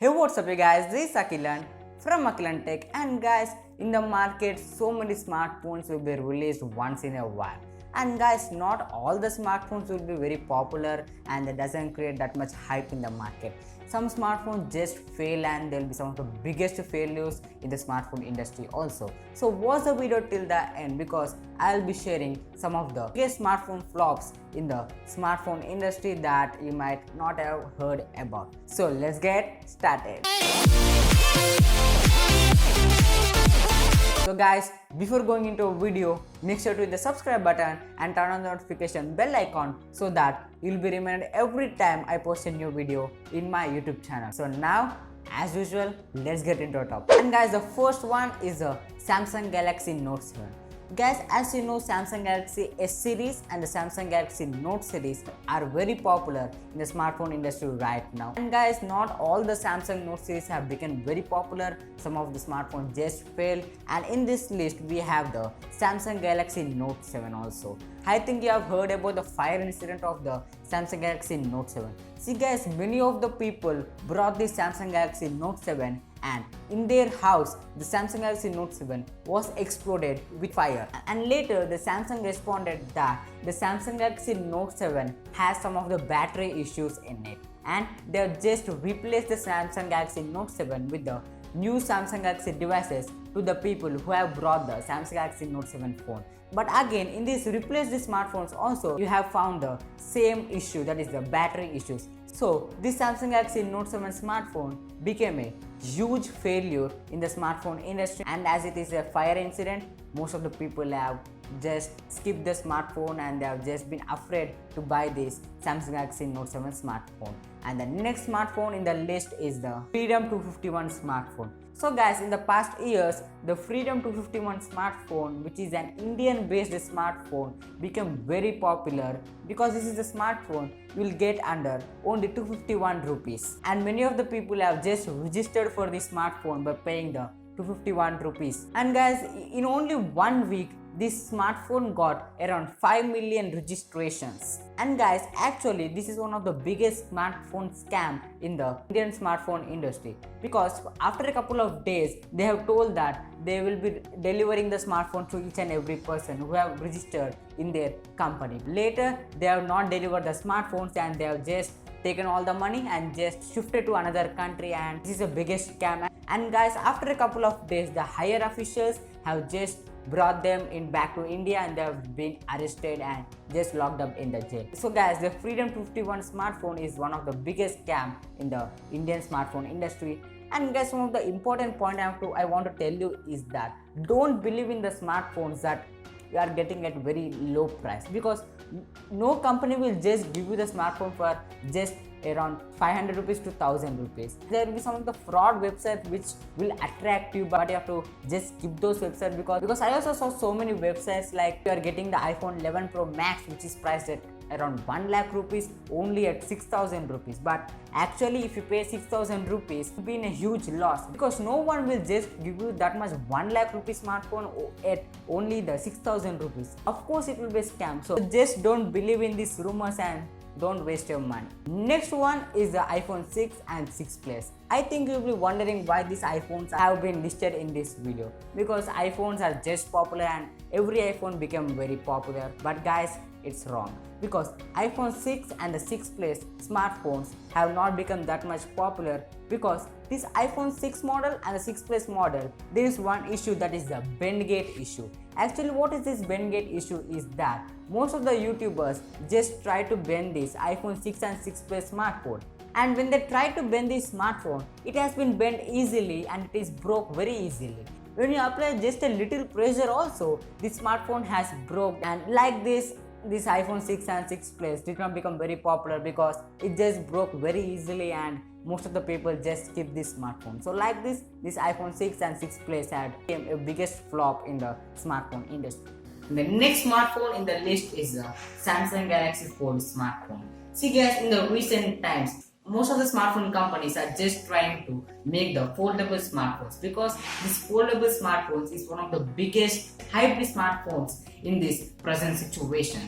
Hey, what's up you guys, this is Akhilan from AkhilanTech, and guys, in the market so many smartphones will be released once in a while. And guys, not all the smartphones will be very popular and it doesn't create that much hype in the market. Some smartphones just fail and they'll be some of the biggest failures in the smartphone industry also. So watch the video till the end because I'll be sharing some of the biggest smartphone flops in the smartphone industry that you might not have heard about. So let's get started. So guys, before going into a video, make sure to hit the subscribe button and turn on the notification bell icon so that you'll be reminded every time I post a new video in my YouTube channel. So now, as usual, let's get into the topic. And guys, the first one is the Samsung Galaxy Note 7. Guys, as you know, Samsung Galaxy S series and the Samsung Galaxy Note series are very popular in the smartphone industry right now. And guys, not all the Samsung Note series have become very popular. Some of the smartphones just failed. And in this list, we have the Samsung Galaxy Note 7 also. I think you have heard about the fire incident of the Samsung Galaxy Note 7. See guys, many of the people brought the Samsung Galaxy Note 7 and in their house the Samsung Galaxy Note 7 was exploded with fire, and later the Samsung responded that the Samsung Galaxy Note 7 has some of the battery issues in it, and they have just replaced the Samsung Galaxy Note 7 with the new Samsung Galaxy devices to the people who have brought the Samsung Galaxy Note 7 phone. But again, in these replaced smartphones also, you have found the same issue, that is the battery issues. So this Samsung Galaxy Note 7 smartphone became a huge failure in the smartphone industry, and as it is a fire incident, most of the people have just skipped the smartphone and they have just been afraid to buy this Samsung Galaxy Note 7 smartphone. And the next smartphone in the list is the Freedom 251 smartphone. So guys, in the past years, the Freedom 251 smartphone, which is an Indian based smartphone, became very popular because this is a smartphone you will get under only 251 rupees. And many of the people have just registered for this smartphone by paying the 251 rupees. And guys, in only 1 week, this smartphone got around 5 million registrations. And guys, actually this is one of the biggest smartphone scam in the Indian smartphone industry, because after a couple of days they have told that they will be delivering the smartphone to each and every person who have registered in their company. Later they have not delivered the smartphones and they have just taken all the money and just shifted to another country, and this is the biggest scam. And guys, after a couple of days the higher officials have just brought them in back to India and they have been arrested and just locked up in the jail. So guys, the Freedom 251 smartphone is one of the biggest scam in the Indian smartphone industry. And guys, one of the important point I want to tell you is that don't believe in the smartphones that you are getting at very low price, because no company will just give you the smartphone for just around 500 rupees to 1000 rupees. There will be some of the fraud websites which will attract you, but you have to just skip those websites because I also saw so many websites like you are getting the iPhone 11 Pro Max which is priced at around 1 lakh rupees only at 6000 rupees. But actually if you pay 6000 rupees, you'll be in a huge loss, because no one will just give you that much 1 lakh rupees smartphone at only the 6000 rupees. Of course it will be a scam. So just don't believe in these rumors and don't waste your money. Next one is the iPhone 6 and 6 Plus. I think you'll be wondering why these iPhones have been listed in this video, because iPhones are just popular and every iPhone became very popular. But guys, it's wrong, because iPhone 6 and the 6 Plus smartphones have not become that much popular because this iPhone 6 model and the 6 Plus model, there is one issue, that is the bend gate issue. Actually, what is this bend gate issue is that most of the YouTubers just try to bend this iPhone 6 and 6 Plus smartphone, and when they try to bend this smartphone, it has been bent easily and it is broke very easily. When you apply just a little pressure also, this smartphone has broke. And like this iPhone 6 and 6 Plus did not become very popular because it just broke very easily and most of the people just skip this smartphone. So like this iPhone 6 and 6 Plus had became a biggest flop in the smartphone industry. The next smartphone in the list is the Samsung Galaxy Fold smartphone. See guys, in the recent times, most of the smartphone companies are just trying to make the foldable smartphones, because this foldable smartphones is one of the biggest hybrid smartphones in this present situation.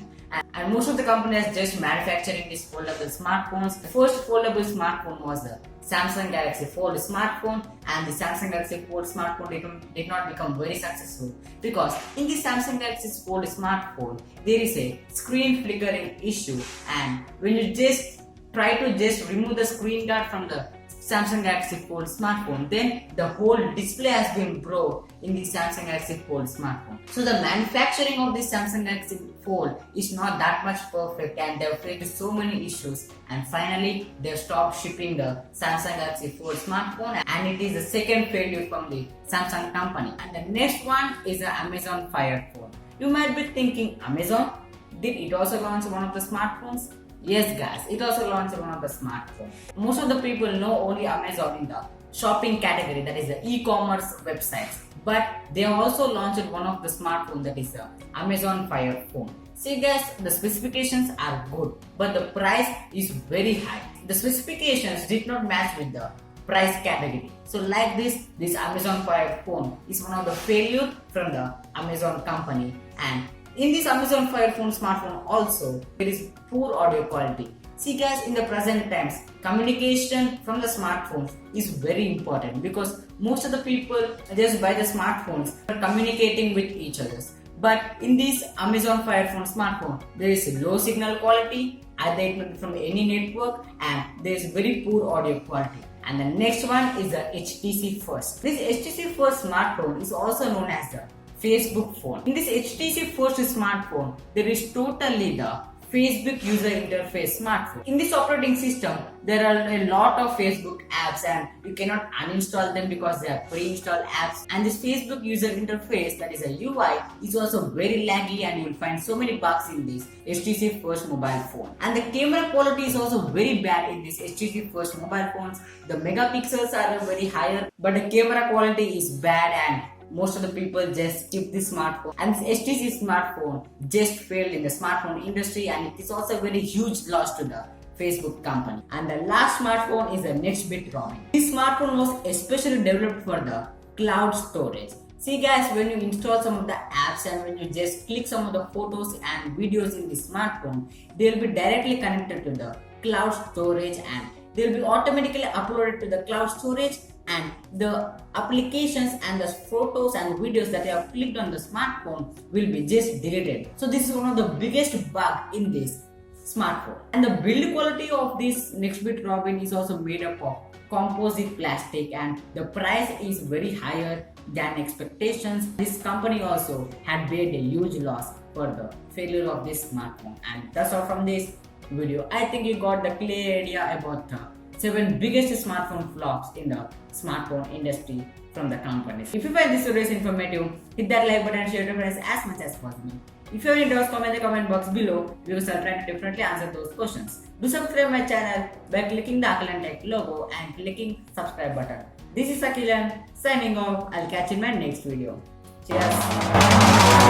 And most of the companies just manufacturing these foldable smartphones. The first foldable smartphone was the Samsung Galaxy Fold smartphone, and the Samsung Galaxy Fold smartphone did not become very successful because in the Samsung Galaxy Fold smartphone there is a screen flickering issue, and when you just try to just remove the screen guard from the Samsung Galaxy Fold smartphone, then the whole display has been broke in the Samsung Galaxy Fold smartphone. So the manufacturing of the Samsung Galaxy Fold is not that much perfect, and they have faced so many issues, and finally they stopped shipping the Samsung Galaxy Fold smartphone, and it is the second failure from the Samsung company. And the next one is the Amazon Fire phone. You might be thinking, Amazon, did it also launch one of the smartphones? Yes guys, it also launched one of the smartphones. Most of the people know only Amazon in the shopping category, that is the e-commerce websites. But they also launched one of the smartphones, that is the Amazon Fire phone. See guys, the specifications are good, but the price is very high. The specifications did not match with the price category. So like this Amazon Fire phone is one of the failure from the Amazon company. And in this Amazon Fire phone smartphone also, there is poor audio quality. See guys, in the present times, communication from the smartphones is very important because most of the people just buy the smartphones for communicating with each other. But in this Amazon Fire phone smartphone, there is low signal quality, either it may be from any network, and there is very poor audio quality. And the next one is the HTC First. This HTC First smartphone is also known as the Facebook phone. In this HTC First smartphone, there is totally the Facebook user interface smartphone. In this operating system, there are a lot of Facebook apps and you cannot uninstall them because they are pre-installed apps. And this Facebook user interface, that is a UI, is also very laggy, and you will find so many bugs in this HTC First mobile phone. And the camera quality is also very bad in this HTC First mobile phones. The megapixels are very higher, but the camera quality is bad, and most of the people just skip this smartphone. And this HTC smartphone just failed in the smartphone industry, and it is also a very huge loss to the Facebook company. And the last smartphone is the NextBit Robin. This smartphone was especially developed for the cloud storage. See guys, when you install some of the apps and when you just click some of the photos and videos in the smartphone, they will be directly connected to the cloud storage, and they will be automatically uploaded to the cloud storage, and the applications and the photos and videos that you have clicked on the smartphone will be just deleted. So this is one of the biggest bug in this smartphone. And the build quality of this NextBit Robin is also made up of composite plastic, and the price is very higher than expectations. This company also had made a huge loss for the failure of this smartphone. And that's all from this video. I think you got the clear idea about the 7 biggest smartphone flops in the smartphone industry from the companies. If you find this video informative, hit that like button and share it with friends as much as possible. If you have any doubts, comment in the comment box below because I'll try to differently answer those questions. Do subscribe my channel by clicking the AkhilanTech logo and clicking subscribe button. This is Akhilan signing off. I'll catch you in my next video. Cheers.